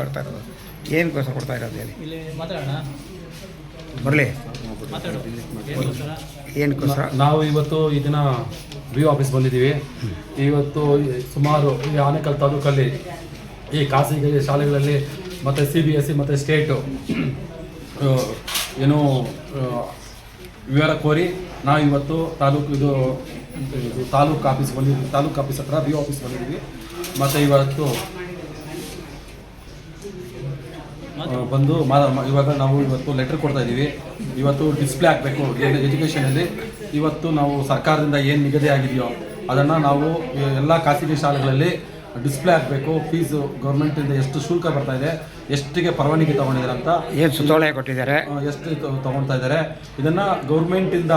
ಬರ್ತಾ ಇರೋದು ಏನಕ್ಕೋಸ್ಕರ ಕೊಡ್ತಾ ಇರೋದು ಹೇಳಿ ಇಲ್ಲಿ ಮಾತಾಡೋಣ ಬರಲಿ ಮಾತಾಡೋ ಏನಕ್ಕೋಸ್ಕರ ನಾವು ಇವತ್ತು ಈ ದಿನ ವಿ ಆಫೀಸ್ ಬಂದಿದ್ದೀವಿ. ಇವತ್ತು ಸುಮಾರು ಈ ಆನೇಕಲ್ ತಾಲೂಕಲ್ಲಿ ಈ ಖಾಸಗಿ ಶಾಲೆಗಳಲ್ಲಿ ಮತ್ತು CBSE ಮತ್ತು ಸ್ಟೇಟು ಏನು ವಿವರ ಕೋರಿ ನಾವು ಇವತ್ತು ತಾಲೂಕು ಆಫೀಸ್ ಬಂದಿದ್ದೀವಿ. ತಾಲೂಕು ಆಫೀಸ್ ಹತ್ರ ವಿ ಆಫೀಸ್ ಬಂದಿದ್ದೀವಿ. ಮತ್ತು ಇವತ್ತು ಬಂದು ಇವಾಗ ನಾವು ಇವತ್ತು ಲೆಟರ್ ಕೊಡ್ತಾ ಇದ್ದೀವಿ. ಇವತ್ತು ಡಿಸ್ಪ್ಲೇ ಆಗಬೇಕು ಎಜುಕೇಷನಲ್ಲಿ. ಇವತ್ತು ನಾವು ಸರ್ಕಾರದಿಂದ ಏನು ನಿಗದಿ ಆಗಿದೆಯೋ ಅದನ್ನು ನಾವು ಎಲ್ಲ ಖಾಸಗಿ ಶಾಲೆಗಳಲ್ಲಿ ಡಿಸ್ಪ್ಲೇ ಆಗಬೇಕು. ಫೀಸು ಗೌರ್ಮೆಂಟಿಂದ ಎಷ್ಟು ಶುಲ್ಕ ಬರ್ತಾ ಇದೆ, ಎಷ್ಟಿಗೆ ಪರವಾನಗಿ ತೊಗೊಂಡಿದ್ದಾರೆ ಅಂತ, ಏನು ಸುತ್ತೋಲೆ ಕೊಟ್ಟಿದ್ದಾರೆ, ಎಷ್ಟು ತೊಗೊಳ್ತಾ ಇದ್ದಾರೆ, ಇದನ್ನು ಗೌರ್ಮೆಂಟಿಂದ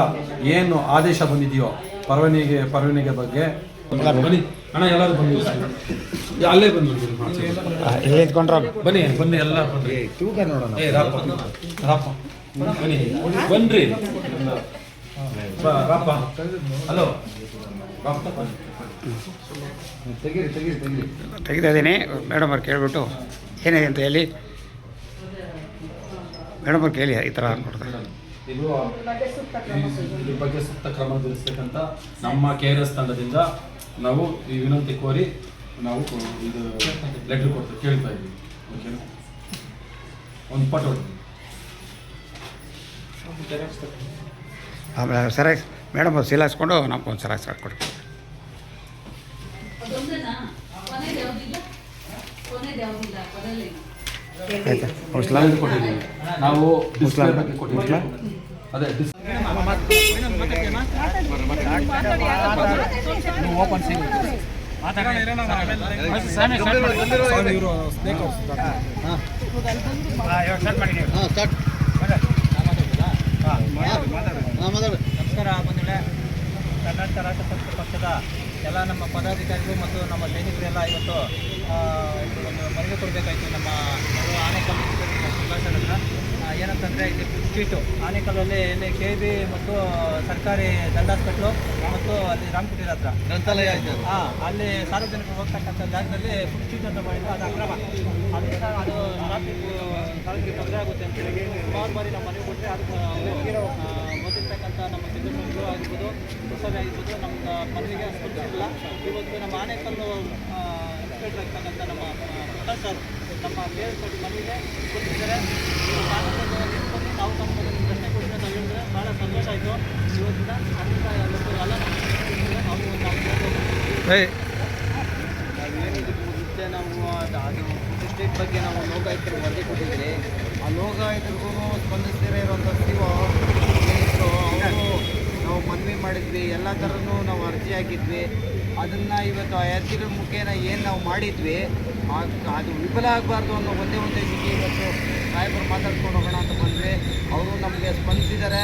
ಏನು ಆದೇಶ ಬಂದಿದೆಯೋ ಪರವಾನಗಿ ಬಗ್ಗೆ ಬನ್ನಿ ಅಣ್ಣ, ಎಲ್ಲರೂ ಬಂದು ಅಲ್ಲೇ ಬಂದು ಇಟ್ಕೊಂಡ್ರ ಬನ್ನಿ ಎಲ್ಲ ಬನ್ನಿ. ತೂಕ ನೋಡೋಣ. ರಾಪ ಬನ್ನಿ, ಬನ್ರಿ ರಾಪ. ಹಲೋ ತೆಗಿತಾ ಇದ್ದೀನಿ. ಮೇಡಮ್ ಅವ್ರು ಕೇಳಿಬಿಟ್ಟು ಏನಿದೆ ಅಂತ ಹೇಳಿ ಮೇಡಮ್ ಅವ್ರು ಕೇಳಿ ಈ ಥರ ಕೊಡ್ತಾರೆ. ಇದ್ರ ಬಗ್ಗೆ ಸೂಕ್ತ ಕ್ರಮ ಜರುಗಿಸಬೇಕಂತ ನಮ್ಮ KRS ತಂಡದಿಂದ ನಾವು ಈ ವಿನಂತಿ ಕೋರಿ ನಾವು ಇದು ಲೆಟರ್ ಕೊಟ್ಟು ಕೇಳ್ತಾ ಇದ್ದೀವಿ. ಓಕೆನಾ? ಒಂದು ಪಟ್ ಆಮೇಲೆ ಸರಾಗಿ ಮೇಡಮ್ ಅವ್ರು ಸೀಲ್ ಹಾಕ್ಸ್ಕೊಂಡು ನಮ್ಗೆ ಒಂದು ಸರಾಗಿ ಕೊಡಿ. ಆಯ್ತಾ? ಮುಸ್ಲಾಂ ಕೊಟ್ಟಿದ್ದೀವಿ ನಾವು. ಡಿಸ್ಪ್ಲೇ ಬಗ್ಗೆ ಕೊಟ್ಟಿದ್ದೀವಿ. ಅದೇ ಓಪನ್ ಸಿಗುತ್ತೆ ನಮಸ್ಕಾರ ಬಂದಿಳೆ. ಕರ್ನಾಟಕ ರಾಷ್ಟ್ರ ಸಮಿತಿ ಪಕ್ಷದ ಎಲ್ಲ ನಮ್ಮ ಪದಾಧಿಕಾರಿಗಳು ಮತ್ತು ನಮ್ಮ ಸೈನಿಕರೆಲ್ಲ ಇವತ್ತು ಒಂದು ಮನವಿ ಕೊಡಬೇಕಾಯಿತು ನಮ್ಮ ಆನೇಕಲ್ ಹತ್ರ. ಏನಂತಂದರೆ ಇಲ್ಲಿ ಸ್ಟ್ರೀಟು ಆನೇಕಲ್ಲಲ್ಲಿ ಇಲ್ಲಿ KB ಮತ್ತು ಸರ್ಕಾರಿ ದಂಡಾಸ್ಪೆಟ್ಲು ಮತ್ತು ಅಲ್ಲಿ ರಾಮಕುಟೀರ ಹತ್ರ ಗ್ರಂಥಾಲಯ ಇದೆ. ಅಲ್ಲಿ ಸಾರ್ವಜನಿಕರು ಹೋಗ್ತಕ್ಕಂಥ ಜಾಗದಲ್ಲಿ ಫುಡ್ ಸ್ಟ್ರೀಟ್ ಅಂತ ಮಾಡಿದ್ರು. ಅದು ಅಕ್ರಮ. ಅದರಿಂದ ಅದು ಟ್ರಾಫಿಕ್ ಸಾರಿಗೆ ತೊಂದರೆ ಆಗುತ್ತೆ ಅಂತೇಳಿ ಸುಮಾರು ಬಾರಿ ನಾವು ಮನವಿ ಕೊಟ್ಟರೆ ಅದು ಓದಿರ್ತಕ್ಕಂಥ ನಮ್ಮ ಸಿದ್ಧಸಂಘಗಳು ಆಗಿರ್ಬೋದು, ಹೊಸವೇ ಆಗಿರ್ಬೋದು, ನಮ್ಮ ಮನವಿಗೆ ಸ್ಪಂದಿಸಿಲ್ಲ. ಇವತ್ತು ನಮ್ಮ ಆನೇಕಲ್ಲು ಇನ್ಸ್ಪೆಕ್ಟರ್ ಆಗ್ತಕ್ಕಂಥ ನಮ್ಮ ಪ್ರಕಾಶ್ ಸರ್ ನಮ್ಮ KRS ಮನವಿಗೆ ಕೊಟ್ಟಿದ್ದಾರೆ. ನಾವು ತಮ್ಮ ಪ್ರಶ್ನೆ ಕೊಟ್ಟಿದ್ರೆ ನಾವು ಹೇಳಿದ್ರೆ ಭಾಳ ಸಂತೋಷ ಆಯಿತು. ಇವತ್ತಿನ ಅದರಿಂದ ಎಲ್ಲ ನಾವೇನಿದಕ್ಕೆ ಮುಂಚೆ ನಾವು ಅದು ಸ್ಟೇಟ್ ಬಗ್ಗೆ ನಾವು ಲೋಕಾಯುಕ್ತರು ವರದಿ ಕೊಟ್ಟಿದ್ರಿ. ಆ ಲೋಕಾಯುಕ್ತರಿಗೂ ಸ್ಪಂದಿಸದೇ ಇರುವಂಥ CO ಏನಿದ್ರು ಅವರು ನಾವು ಮನವಿ ಮಾಡಿದ್ವಿ. ಎಲ್ಲ ಥರನೂ ನಾವು ಅರ್ಜಿ ಹಾಕಿದ್ವಿ. ಅದನ್ನು ಇವತ್ತು ಆ ಅರ್ಜಿಗಳ ಮುಖೇನ ಏನು ನಾವು ಮಾಡಿದ್ವಿ ಅದು ವಿಫಲ ಆಗಬಾರ್ದು ಅನ್ನೋ ಒಂದೇ ಉದ್ದೇಶಕ್ಕೆ ಇವತ್ತು ಸಾಹೇಬರು ಮಾತಾಡ್ಕೊಂಡು ಹೋಗೋಣ ಅಂತ ಬಂದ್ವಿ. ಅವರು ನಮಗೆ ಸ್ಪಂದಿಸಿದ್ದಾರೆ.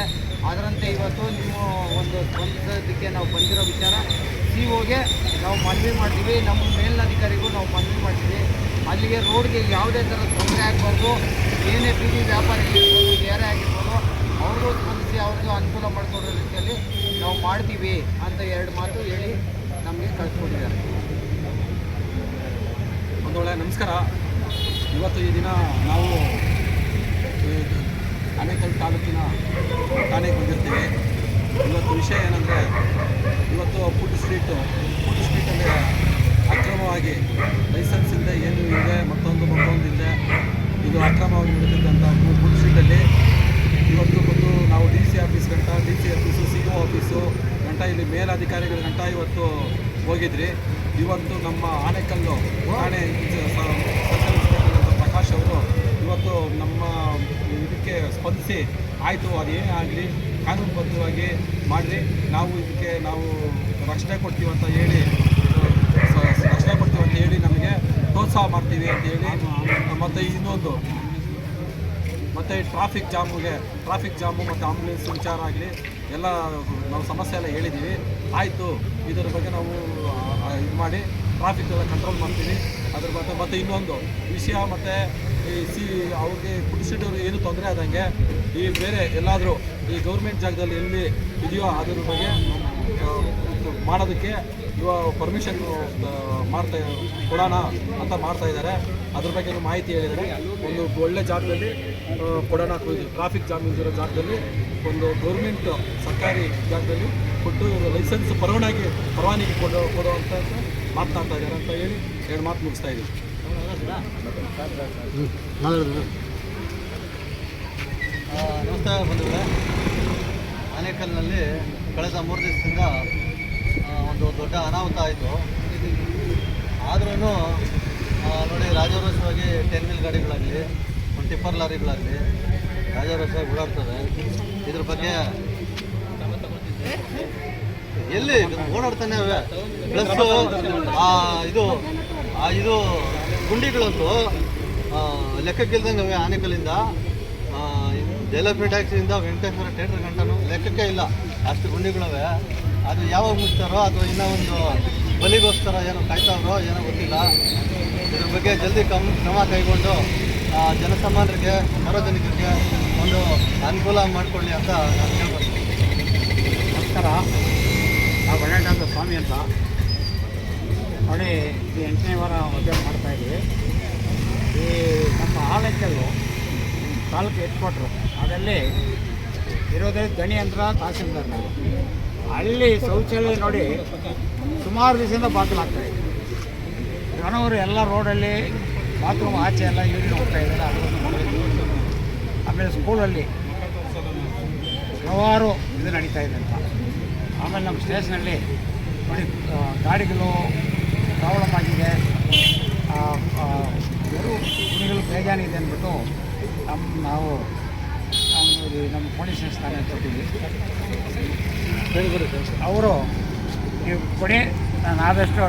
ಅದರಂತೆ ಇವತ್ತು ನೀವು ಒಂದು ಸ್ಪಂದಿಸೋದಕ್ಕೆ ನಾವು ಬಂದಿರೋ ವಿಚಾರ COಗೆ ನಾವು ಮನವಿ ಮಾಡ್ತೀವಿ. ನಮ್ಮ ಮೇಲಿನಧಿಕಾರಿಗೂ ನಾವು ಮನವಿ ಮಾಡ್ತೀವಿ. ಅಲ್ಲಿಗೆ ರೋಡ್ಗೆ ಯಾವುದೇ ಥರ ತೊಂದರೆ ಆಗಬಾರ್ದು. ಏನೇ ಬೀದಿ ವ್ಯಾಪಾರಿಗಳಿರ್ಬೋದು, ಯಾರೇ ಆಗಿರ್ಬೋದು, ಅವ್ರಿಗೂ ಸ್ಪಂದಿಸಿ ಅವ್ರಿಗೂ ಅನುಕೂಲ ಮಾಡಿಕೊಡೋ ರೀತಿಯಲ್ಲಿ ನಾವು ಮಾಡ್ತೀವಿ ಅಂತ 2 ಮಾತು ಹೇಳಿ ನಮಗೆ ಕಳಿಸ್ಕೊಟ್ಟಿದ್ದಾರೆ. ಒಂದೊಳ್ಳೆ ನಮಸ್ಕಾರ. ಇವತ್ತು ಈ ದಿನ ನಾವು ಆನೇಕಲ್ ತಾಲೂಕಿನ ಠಾಣೆಗೆ ಬಂದಿರ್ತೀವಿ. ಇವತ್ತು ವಿಷಯ ಏನಂದರೆ, ಇವತ್ತು ಫುಡ್ ಸ್ಟ್ರೀಟಲ್ಲಿ ಅಕ್ರಮವಾಗಿ ಲೈಸೆನ್ಸ್ ಇಲ್ಲದೆ ಏನು ಇದೆ, ಮತ್ತೊಂದಿದೆ, ಇದು ಅಕ್ರಮವಾಗಿ ನಡೆದಿದ್ದಂಥ ಫುಡ್ ಸ್ಟ್ರೀಟಲ್ಲಿ ಇವತ್ತು ಬಂದು ನಾವು DC ಆಫೀಸ್ ಗಂಟ, DC ಆಫೀಸು, CO ಆಫೀಸು ಗಂಟ, ಇಲ್ಲಿ ಮೇಲಧಿಕಾರಿಗಳ ಗಂಟ ಇವತ್ತು ಹೋಗಿದ್ರಿ. ಇವತ್ತು ನಮ್ಮ ಆನೇಕಲ್ಲು ಠಾಣೆ ಸರ್ಕಲ್ ಇನ್ಸ್ಪೆಕ್ಟರ್ ಪ್ರಕಾಶ್ ಅವರು ಇವತ್ತು ನಮ್ಮ ಇದಕ್ಕೆ ಸ್ಪಂದಿಸಿ ಆಯಿತು, ಅದೇನೇ ಆಗಲಿ ಕಾನೂನುಬದ್ಧವಾಗಿ ಮಾಡಿರಿ, ನಾವು ಇದಕ್ಕೆ ನಾವು ರಕ್ಷಣೆ ಕೊಡ್ತೀವಿ ಅಂತ ಹೇಳಿ ನಮಗೆ ಪ್ರೋತ್ಸಾಹ ಮಾಡ್ತೀವಿ ಅಂತ ಹೇಳಿ. ಮತ್ತು ಇನ್ನೊಂದು ಮತ್ತು ಟ್ರಾಫಿಕ್ ಜಾಮು ಮತ್ತು ಆಂಬುಲೆನ್ಸ್ ವಿಚಾರ ಆಗಲಿ ಎಲ್ಲ ನಾವು ಸಮಸ್ಯೆ ಎಲ್ಲ ಹೇಳಿದ್ದೀವಿ. ಆಯಿತು, ಇದರ ಬಗ್ಗೆ ನಾವು ಇದು ಮಾಡಿ ಟ್ರಾಫಿಕ್ ಎಲ್ಲ ಕಂಟ್ರೋಲ್ ಮಾಡ್ತೀವಿ. ಅದ್ರ ಮತ್ತು ಇನ್ನೊಂದು ವಿಷಯ, ಮತ್ತು ಅವ್ರಿಗೆ ಫುಡ್ ಸ್ಟ್ರೀಟ್ ಅವ್ರಿಗೆ ಏನು ತೊಂದರೆ ಆದಂಗೆ ಈ ಬೇರೆ ಎಲ್ಲಾದರೂ ಈ ಗೌರ್ಮೆಂಟ್ ಜಾಗದಲ್ಲಿ ಎಲ್ಲಿ ಇದೆಯೋ ಅದ್ರ ಬಗ್ಗೆ ಮಾಡೋದಕ್ಕೆ ಇವಾಗ ಪರ್ಮಿಷನ್ ಕೊಡೋಣ ಅಂತ ಮಾಡ್ತಾ ಇದ್ದಾರೆ. ಅದ್ರ ಬಗ್ಗೆ ಮಾಹಿತಿ ಹೇಳಿದರೆ ಒಂದು ಒಳ್ಳೆ ಜಾಗದಲ್ಲಿ ಕೊಡೋಣ, ಟ್ರಾಫಿಕ್ ಜಾಮ್ ಇರೋ ಜಾಗದಲ್ಲಿ ಒಂದು ಗೌರ್ಮೆಂಟ್ ಸರ್ಕಾರಿ ಜಾಗದಲ್ಲಿ ಕೊಟ್ಟು ಲೈಸೆನ್ಸ್ ಪರವಾನಗಿ ಕೊಡುವಂಥ ಮಾತನಾಡ್ತಾ ಇದ್ದಾರೆ ಅಂತ ಹೇಳಿ 2 ಮಾತು ಮುಗಿಸ್ತಾ ಇದ್ದೀವಿ. ನಮಸ್ತೆ ಬಂಧುಗಳೇ. ಆನೇಕಲ್ನಲ್ಲಿ ಕಳೆದ 3 ದಿವಸದಿಂದ ಒಂದು ದೊಡ್ಡ ಅನಾಹುತ ಆಯಿತು. ಆದ್ರೂ ನೋಡಿ, ರಾಜಾರೋಷವಾಗಿ 10 ವೀಲ್ ಗಾಡಿಗಳಾಗಲಿ, ಒಂದು ಟಿಪ್ಪರ್ ಲಾರಿಗಳಾಗಲಿ ರಾಜಾರೋಷವಾಗಿ ಓಡಾಡ್ತವೆ. ಇದ್ರ ಬಗ್ಗೆ ಎಲ್ಲಿ ಓಡಾಡ್ತಾನೆ ಅವೆ. ಪ್ಲಸ್ ಇದು ಗುಂಡಿಗಳಂತೂ ಲೆಕ್ಕಕ್ಕಿಲ್ದಂಗೆ ಅವೆ. ಆನೇಕಲ್ಲಿಂದ ಜೈಲಪುರ ಟ್ಯಾಕ್ಸಿಯಿಂದ ವೆಂಕಟೇಶ್ವರ ಥಿಯೇಟ್ರ್ ಗಂಟನೂ ಲೆಕ್ಕಕ್ಕೆ ಇಲ್ಲ, ಅಷ್ಟು ಗುಂಡಿಗಳವೆ. ಅದು ಯಾವಾಗ ಮುಚ್ತಾರೋ ಅಥವಾ ಇನ್ನೂ ಒಂದು ಬಲಿಗೋಸ್ಕರ ಏನೋ ಕಾಯ್ತಾವ್ರೋ ಏನೋ ಗೊತ್ತಿಲ್ಲ. ಇದ್ರ ಬಗ್ಗೆ ಜಲ್ದಿ ಕ್ರಮ ಕೈಗೊಂಡು ಜನಸಾಮಾನ್ಯರಿಗೆ, ಸಾರ್ವಜನಿಕರಿಗೆ ಒಂದು ಅನುಕೂಲ ಮಾಡಿಕೊಳ್ಳಿ ಅಂತ ನಾನು ಕೇಳ್ಬೋದು. ನಮಸ್ಕಾರ, ನಾವು ಬಳ್ಳಾಟ ಸ್ವಾಮಿ ಅಂತ. ನೋಡಿ, ಇದು 8ನೇ ವಾರ ಉದ್ಯೋಗ ಮಾಡ್ತಾಯಿದ್ವಿ. ಈ ನಮ್ಮ ಆಲೈಕಲ್ಲು ತಾಲೂಕು ಹೆಡ್ಕ್ವಾಟ್ರು, ಅದರಲ್ಲಿ ಇರೋದೇ ಗಣಿ ಯಂತ್ರ ತಹಸೀಲ್ದಾರ್. ಅಲ್ಲಿ ಶೌಚಾಲಯ ನೋಡಿ ಸುಮಾರು ದಿವಸದಿಂದ ಬಾಗಿಲಾಗ್ತಾಯಿದೆ. ಜನವರು ಎಲ್ಲ ರೋಡಲ್ಲಿ ಬಾತ್ರೂಮ್ ಆಚೆ ಎಲ್ಲ ಯೂರಿನ್ ಹೋಗ್ತಾ ಇದ್ದಾರೆ. ಅದನ್ನು ಆಮೇಲೆ ಸ್ಕೂಲಲ್ಲಿ ಹಲವಾರು ಇದು ನಡೀತಾ ಇದೆ ಅಂತ. ಆಮೇಲೆ ನಮ್ಮ ಸ್ಟೇಷನಲ್ಲಿ ನೋಡಿ ಗಾಡಿಗಳು ಪ್ರಾಬ್ಲಮ್ ಆಗಿದೆ, ಕುಣಿಗಳು ಬೇಜಾನಿದೆ ಅಂದ್ಬಿಟ್ಟು ನಾವು ನಮ್ಮ ಪೊಲೀಸ್ ಸ್ಟೇಷನ್ ಕೊಟ್ಟಿದ್ವಿ. ಅವರು ನೀವು ಕೊಡಿ, ನಾನು ಆದಷ್ಟು